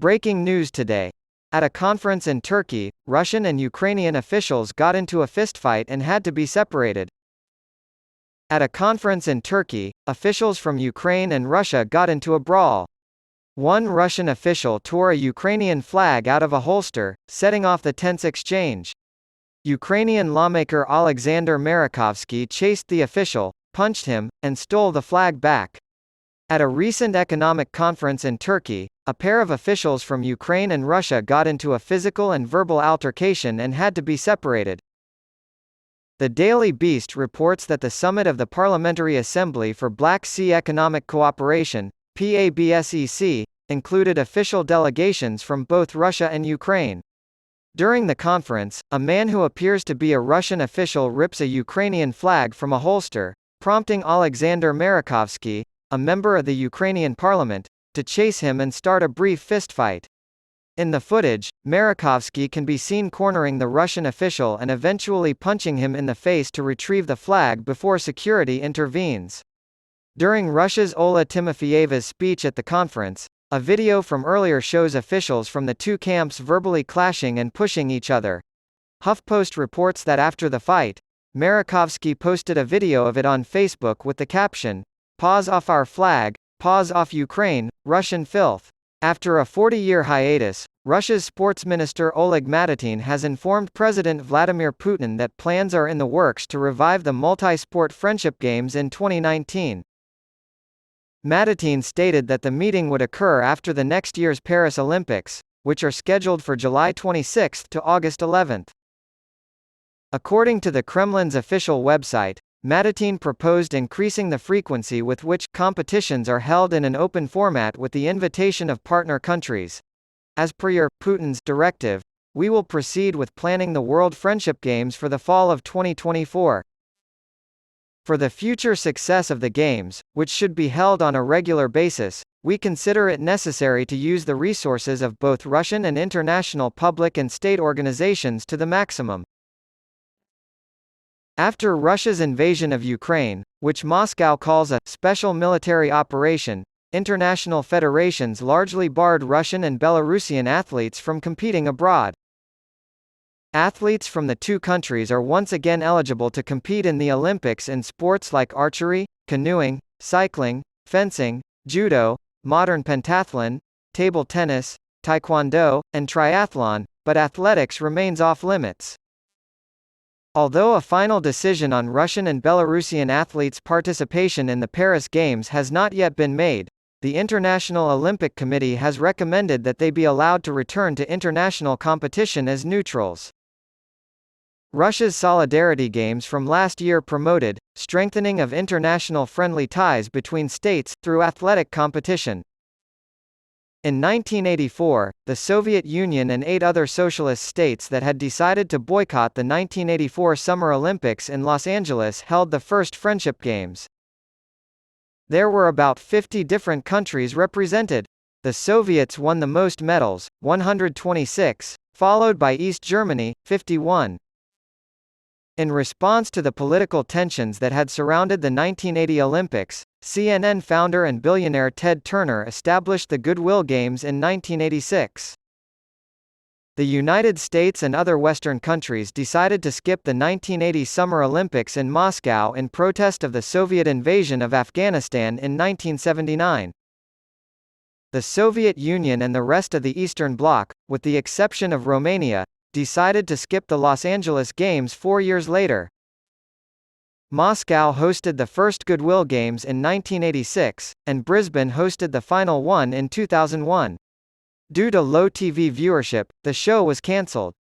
Breaking news today. At a conference in Turkey, Russian and Ukrainian officials got into a fistfight and had to be separated. At a conference in Turkey, officials from Ukraine and Russia got into a brawl. One Russian official tore a Ukrainian flag out of a holster, setting off the tense exchange. Ukrainian lawmaker Alexander Marikovsky chased the official, punched him, and stole the flag back. At a recent economic conference in Turkey, a pair of officials from Ukraine and Russia got into a physical and verbal altercation and had to be separated. The Daily Beast reports that the summit of the Parliamentary Assembly for Black Sea Economic Cooperation, PABSEC, included official delegations from both Russia and Ukraine. During the conference, a man who appears to be a Russian official rips a Ukrainian flag from a holster, prompting Alexander Marikovsky, a member of the Ukrainian parliament, to chase him and start a brief fistfight. In the footage, Marikovsky can be seen cornering the Russian official and eventually punching him in the face to retrieve the flag before security intervenes. During Russia's Ola Timofeyeva's speech at the conference, a video from earlier shows officials from the two camps verbally clashing and pushing each other. HuffPost reports that after the fight, Marikovsky posted a video of it on Facebook with the caption, "Paws off our flag, paws off Ukraine, Russian filth." After a 40-year hiatus, Russia's sports minister Oleg Matatin has informed President Vladimir Putin that plans are in the works to revive the multi-sport friendship games in 2019. Matatin stated that the meeting would occur after the next year's Paris Olympics, which are scheduled for July 26 to August 11. According to the Kremlin's official website, Matatin proposed increasing the frequency with which competitions are held in an open format with the invitation of partner countries. As per Putin's directive, we will proceed with planning the World Friendship Games for the fall of 2024. For the future success of the Games, which should be held on a regular basis, we consider it necessary to use the resources of both Russian and international public and state organizations to the maximum. After Russia's invasion of Ukraine, which Moscow calls a special military operation, international federations largely barred Russian and Belarusian athletes from competing abroad. Athletes from the two countries are once again eligible to compete in the Olympics in sports like archery, canoeing, cycling, fencing, judo, modern pentathlon, table tennis, taekwondo, and triathlon, but athletics remains off-limits. Although a final decision on Russian and Belarusian athletes' participation in the Paris Games has not yet been made, the International Olympic Committee has recommended that they be allowed to return to international competition as neutrals. Russia's Solidarity Games from last year promoted strengthening of international friendly ties between states through athletic competition. In 1984, the Soviet Union and 8 other socialist states that had decided to boycott the 1984 Summer Olympics in Los Angeles held the first Friendship Games. There were about 50 different countries represented. The Soviets won the most medals, 126, followed by East Germany, 51. In response to the political tensions that had surrounded the 1980 Olympics, CNN founder and billionaire Ted Turner established the Goodwill Games in 1986. The United States and other Western countries decided to skip the 1980 Summer Olympics in Moscow in protest of the Soviet invasion of Afghanistan in 1979. The Soviet Union and the rest of the Eastern Bloc, with the exception of Romania, decided to skip the Los Angeles Games 4 years later. Moscow hosted the first Goodwill Games in 1986, and Brisbane hosted the final one in 2001. Due to low TV viewership, the show was cancelled.